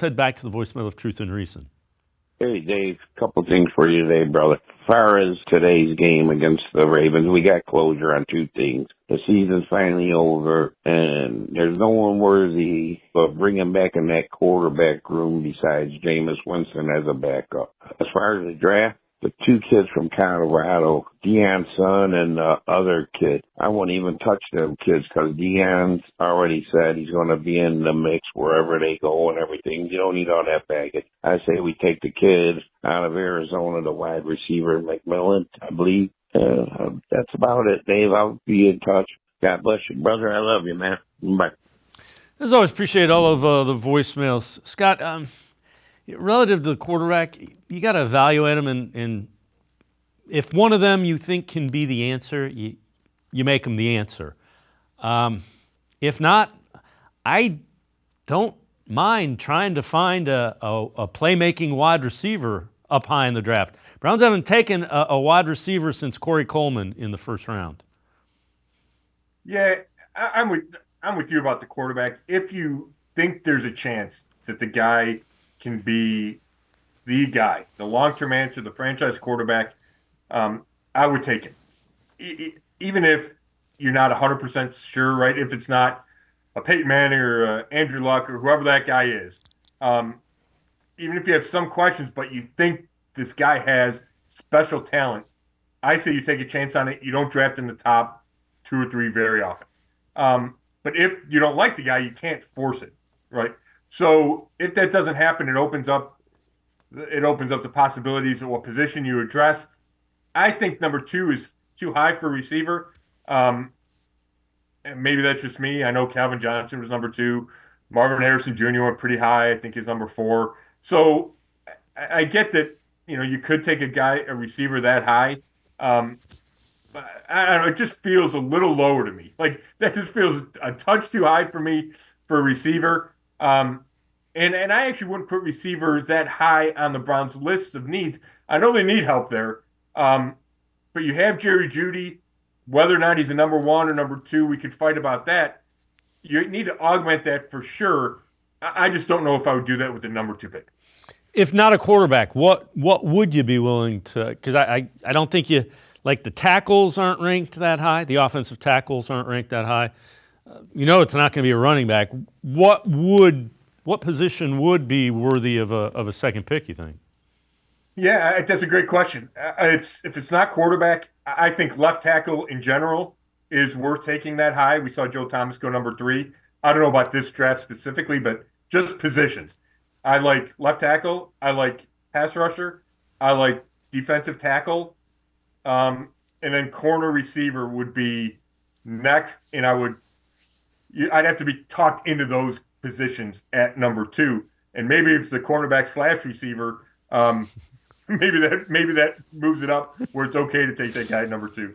head back to the voicemail of Truth and Reason. Hey, Dave, couple things for you today, brother. As far as today's game against the Ravens, we got closure on two things. The season's finally over, and there's no one worthy of bringing back in that quarterback room besides Jameis Winston as a backup. As far as the draft, the two kids from Colorado, Deion's son and the other kid, I won't even touch them kids because Deion's already said he's going to be in the mix wherever they go and everything. You don't need all that baggage. I say we take the kid out of Arizona, the wide receiver, McMillan, I believe. That's about it, Dave. I'll be in touch. God bless you, brother. I love you, man. Bye. As always, appreciate all of the voicemails. Scott, relative to the quarterback, you got to evaluate them, and if one of them you think can be the answer, you make them the answer. If not, I don't mind trying to find a playmaking wide receiver up high in the draft. Browns haven't taken a wide receiver since Corey Coleman in the first round. Yeah, I'm with you about the quarterback. If you think there's a chance that the guy can be the guy, the long-term answer, the franchise quarterback, I would take him. Even if you're not 100% sure, right? If it's not a Peyton Manning or Andrew Luck or whoever that guy is, even if you have some questions, but you think this guy has special talent, I say you take a chance on it. You don't draft in the top 2 or 3 very often. But if you don't like the guy, you can't force it, right? So if that doesn't happen, it opens up the possibilities of what position you address. I think number 2 is too high for receiver. And maybe that's just me. I know Calvin Johnson was number 2. Marvin Harrison Jr. went pretty high. I think he's number 4. So I get that, you could take a receiver that high. But I don't know, it just feels a little lower to me. Like, that just feels a touch too high for me for a receiver. And I actually wouldn't put receiver that high on the Browns' list of needs. I know they need help there. But you have Jerry Jeudy. Whether or not he's a number 1 or number 2, we could fight about that. You need to augment that for sure. I just don't know if I would do that with the number 2 pick. If not a quarterback, what would you be willing to? Because I don't think you like the tackles aren't ranked that high. The offensive tackles aren't ranked that high. It's not going to be a running back. What position would be worthy of a second pick, you think? Yeah, that's a great question. If it's not quarterback, I think left tackle in general is worth taking that high. We saw Joe Thomas go number 3. I don't know about this draft specifically, but just positions. I like left tackle. I like pass rusher. I like defensive tackle. And then corner receiver would be next, and I'd have to be talked into those positions at number 2. And maybe if it's the cornerback / receiver, maybe that moves it up where it's okay to take that guy at number 2.